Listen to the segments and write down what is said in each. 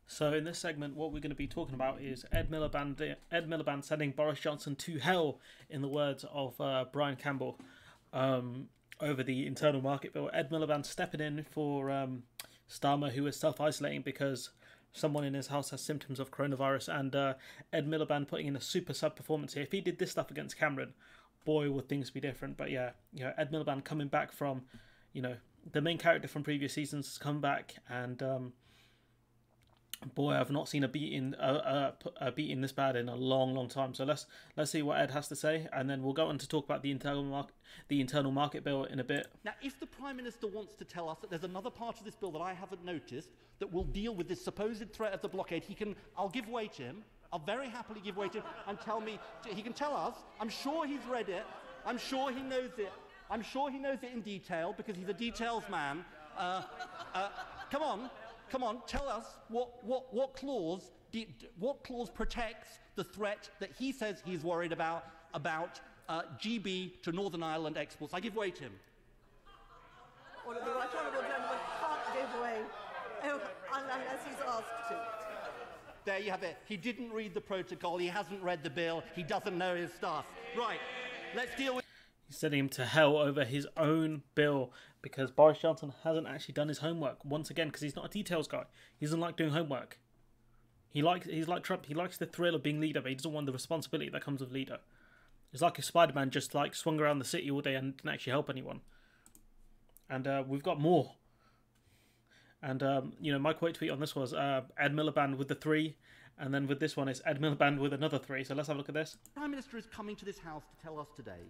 So in this segment, what we're going to be talking about is Ed Miliband sending Boris Johnson to hell, in the words of Brian Campbell, over the internal market bill. Ed Miliband stepping in for Starmer, who is self-isolating because someone in his house has symptoms of coronavirus, and Ed Miliband putting in a super sub-performance here. If he did this stuff against Cameron, boy, would things be different. But yeah, Ed Miliband coming back from, the main character from previous seasons has come back, and boy, I've not seen a beating this bad in a long, long time. So let's see what Ed has to say, and then we'll go on to talk about the internal market bill in a bit. Now, if the Prime Minister wants to tell us that there's another part of this bill that I haven't noticed that will deal with this supposed threat of the blockade, I'll give way to him. I'll very happily give way to him and tell me. He can tell us. I'm sure he's read it. I'm sure he knows it. I'm sure he knows it in detail because he's a details man. Come on, tell us what clause protects the threat that he says he's worried about GB to Northern Ireland exports. I give way to him. Well, the right honourable gentleman can't give way unless he's asked to. There you have it. He didn't read the protocol. He hasn't read the bill. He doesn't know his stuff. Right, let's deal with... He's sending him to hell over his own bill because Boris Johnson hasn't actually done his homework once again, because he's not a details guy. He doesn't like doing homework. He's like Trump. He likes the thrill of being leader, but he doesn't want the responsibility that comes with leader. It's like if Spider-Man just swung around the city all day and didn't actually help anyone. And we've got more. And my quote tweet on this was Ed Miliband with the 3, and then with this one it's Ed Miliband with another 3. So let's have a look at this. The Prime Minister is coming to this House to tell us today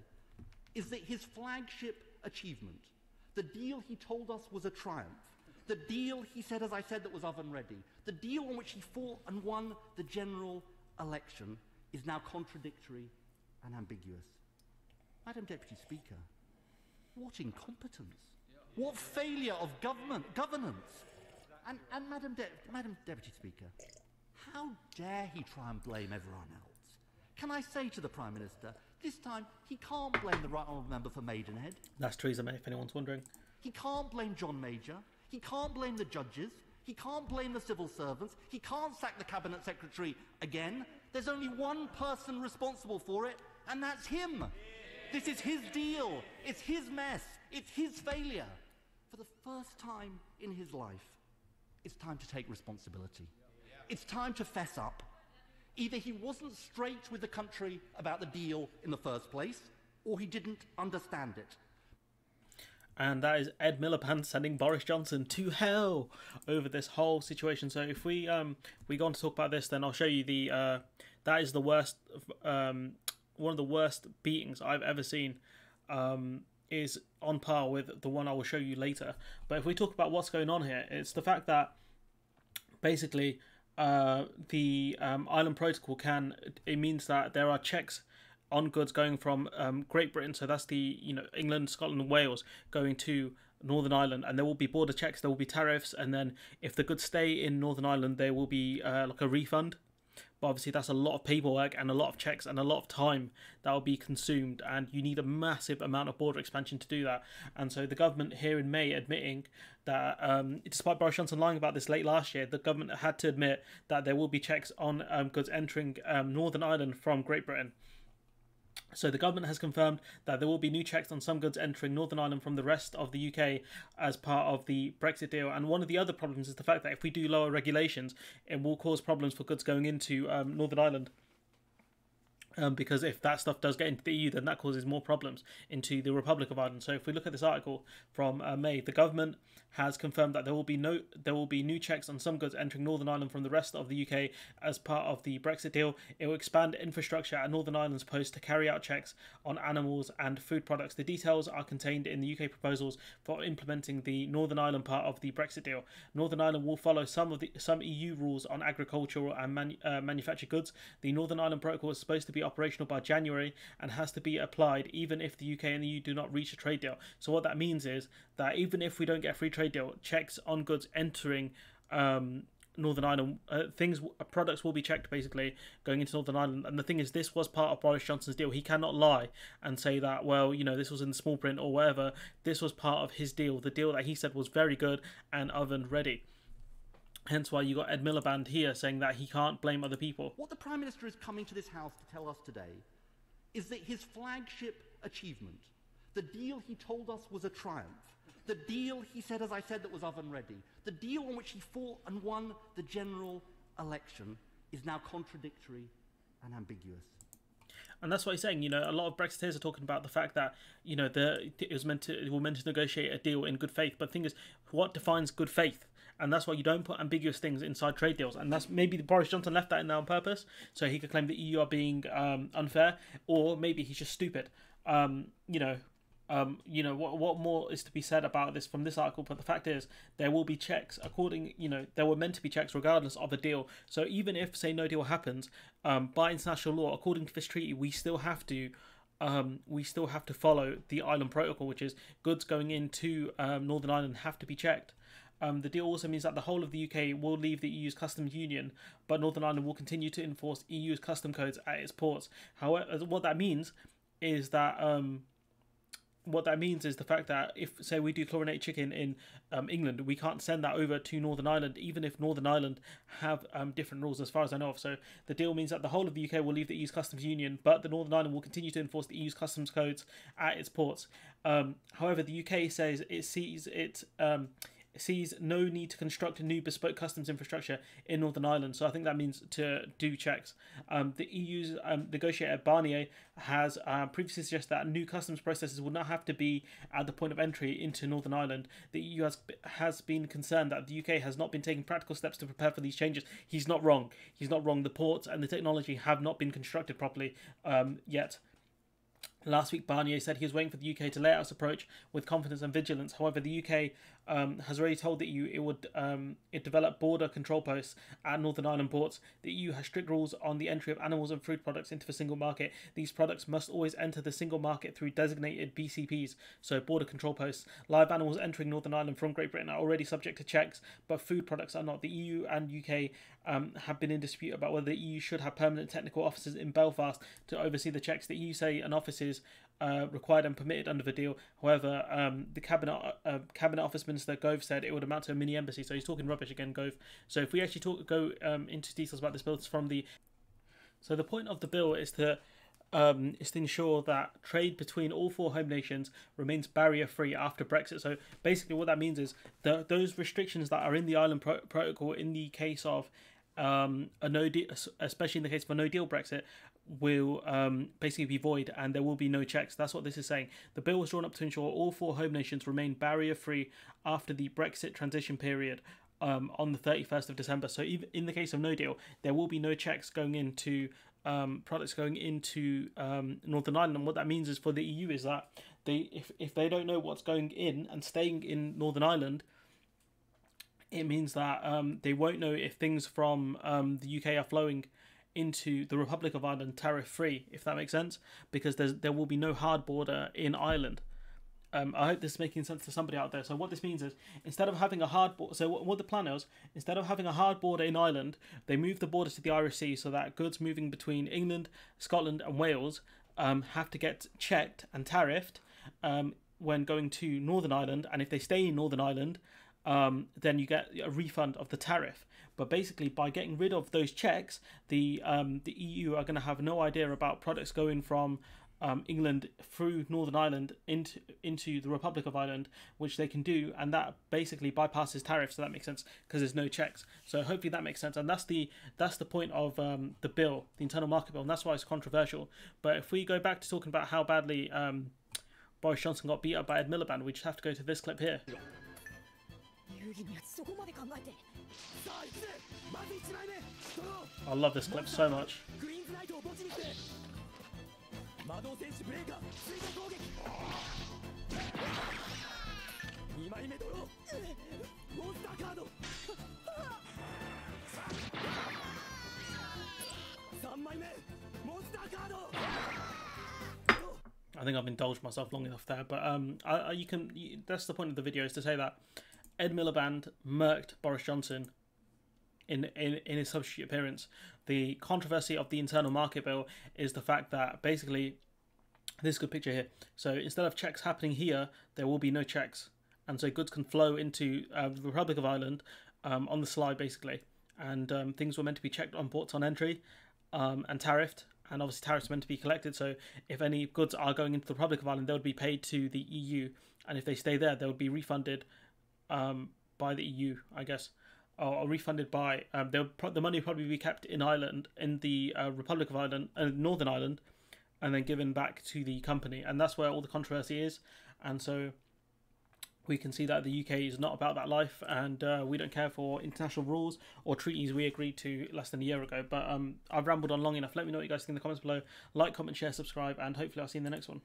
is that his flagship achievement, the deal he told us was a triumph, the deal he said, as I said, that was oven ready, the deal on which he fought and won the general election, is now contradictory and ambiguous. Madam Deputy Speaker, what incompetence, what failure of governance. And Madam Deputy Speaker, how dare he try and blame everyone else? Can I say to the Prime Minister, this time he can't blame the Right Honourable Member for Maidenhead. That's Theresa May, if anyone's wondering. He can't blame John Major. He can't blame the judges. He can't blame the civil servants. He can't sack the Cabinet Secretary again. There's only one person responsible for it, and that's him. This is his deal. It's his mess. It's his failure. For the first time in his life, it's time to take responsibility. It's time to fess up. Either he wasn't straight with the country about the deal in the first place, or he didn't understand it. And that is Ed Miliband sending Boris Johnson to hell over this whole situation. So if we go on to talk about this, then I'll show you that is the worst, one of the worst beatings I've ever seen. Is on par with the one I will show you later. But if we talk about what's going on here, it's the fact that basically the Island Protocol it means that there are checks on goods going from Great Britain, so that's the England, Scotland and Wales, going to Northern Ireland, and there will be border checks, there will be tariffs, and then if the goods stay in Northern Ireland there will be like a refund. But obviously that's a lot of paperwork and a lot of checks and a lot of time that will be consumed, and you need a massive amount of border expansion to do that. And so the government here in May admitting that despite Boris Johnson lying about this late last year, the government had to admit that there will be checks on goods entering Northern Ireland from Great Britain. So the government has confirmed that there will be new checks on some goods entering Northern Ireland from the rest of the UK as part of the Brexit deal. And one of the other problems is the fact that if we do lower regulations, it will cause problems for goods going into Northern Ireland. Because if that stuff does get into the EU, then that causes more problems into the Republic of Ireland. So if we look at this article from May, the government has confirmed that there will be new checks on some goods entering Northern Ireland from the rest of the UK as part of the Brexit deal. It will expand infrastructure at Northern Ireland's post to carry out checks on animals and food products. The details are contained in the UK proposals for implementing the Northern Ireland part of the Brexit deal. Northern Ireland will follow some EU rules on agricultural and manufactured goods. The Northern Ireland Protocol is supposed to be operational by January and has to be applied even if the UK and the EU do not reach a trade deal. So what that means is that even if we don't get a free trade deal, checks on goods entering Northern Ireland, products will be checked basically going into Northern Ireland. And the thing is, this was part of Boris Johnson's deal. He cannot lie and say that, well, this was in the small print or whatever. This was part of his deal, the deal that he said was very good and oven ready. Hence why you got Ed Miliband here saying that he can't blame other people. What the Prime Minister is coming to this House to tell us today is that his flagship achievement, the deal he told us was a triumph, the deal he said, as I said, that was oven ready, the deal on which he fought and won the general election, is now contradictory and ambiguous. And that's what he's saying. You know, a lot of Brexiteers are talking about the fact that, you know, it was meant to negotiate a deal in good faith. But the thing is, what defines good faith? And that's why you don't put ambiguous things inside trade deals. And that's maybe Boris Johnson left that in there on purpose, so he could claim the EU are being unfair, or maybe he's just stupid. What more is to be said about this from this article? But the fact is, there will be checks there were meant to be checks regardless of a deal. So even if, say, no deal happens, by international law, according to this treaty, we still have to follow the island protocol, which is goods going into Northern Ireland have to be checked. The deal also means that the whole of the UK will leave the EU's customs union, but Northern Ireland will continue to enforce EU's custom codes at its ports. However, what that means is the fact that if, say, we do chlorinated chicken in England, we can't send that over to Northern Ireland, even if Northern Ireland have different rules, as far as I know of. So the deal means that the whole of the UK will leave the EU's customs union, but the Northern Ireland will continue to enforce the EU's customs codes at its ports. However, the UK says it sees no need to construct a new bespoke customs infrastructure in Northern Ireland. So I think that means to do checks. The EU's negotiator Barnier has previously suggested that new customs processes will not have to be at the point of entry into Northern Ireland. The EU has been concerned that the UK has not been taking practical steps to prepare for these changes. He's not wrong. The ports and the technology have not been constructed properly yet. Last week, Barnier said he was waiting for the UK to lay out its approach with confidence and vigilance. However, the UK has already told the EU it would develop border control posts at Northern Ireland ports. The EU has strict rules on the entry of animals and food products into the single market. These products must always enter the single market through designated BCPs, so border control posts. Live animals entering Northern Ireland from Great Britain are already subject to checks, but food products are not. The EU and UK have been in dispute about whether the EU should have permanent technical officers in Belfast to oversee the checks. The EU say an office is required and permitted under the deal. However, the Cabinet Office Minister Gove said it would amount to a mini embassy. So he's talking rubbish again, Gove. So if we actually go into details about this bill, it's from the. So the point of the bill is to ensure that trade between all four home nations remains barrier-free after Brexit. So basically, what that means is those restrictions that are in the Island Protocol in the case of a no deal, especially in the case of a no-deal Brexit, will basically be void, and there will be no checks. That's what this is saying. The bill was drawn up to ensure all four home nations remain barrier-free after the Brexit transition period on the 31st of December. So even in the case of no deal, there will be no checks going into products going into Northern Ireland. And what that means is for the EU is that if they don't know what's going in and staying in Northern Ireland, it means that they won't know if things from the UK are flowing into the Republic of Ireland tariff-free, if that makes sense, because there will be no hard border in Ireland. I hope this is making sense to somebody out there. So what this means is, instead of having a hard border, so what the plan is, instead of having a hard border in Ireland, they move the border to the Irish Sea so that goods moving between England, Scotland and Wales have to get checked and tariffed when going to Northern Ireland, and if they stay in Northern Ireland, then you get a refund of the tariff. But basically, by getting rid of those checks, the EU are going to have no idea about products going from England through Northern Ireland into the Republic of Ireland, which they can do, and that basically bypasses tariffs. So that makes sense because there's no checks. So hopefully that makes sense, and that's the point of the bill, the internal market bill, and that's why it's controversial. But if we go back to talking about how badly Boris Johnson got beat up by Ed Miliband, we just have to go to this clip here. I love this clip so much. I think I've indulged myself long enough there, but that's the point of the video, is to say that Ed Miliband murked Boris Johnson in his substitute appearance. The controversy of the internal market bill is the fact that basically, this is a good picture here. So instead of checks happening here, there will be no checks, and so goods can flow into the Republic of Ireland on the slide basically, and things were meant to be checked on ports on entry and tariffed, and obviously tariffs are meant to be collected. So if any goods are going into the Republic of Ireland, they would be paid to the EU, and if they stay there, they would be refunded by the EU, I guess, or refunded by the money would probably be kept in Ireland, in the Republic of Ireland, Northern Ireland, and then given back to the company, and that's where all the controversy is. And so we can see that the UK is not about that life, and we don't care for international rules or treaties we agreed to less than a year ago. But I've rambled on long enough. Let me know what you guys think in the comments below. Like, comment, share, subscribe, and hopefully I'll see you in the next one.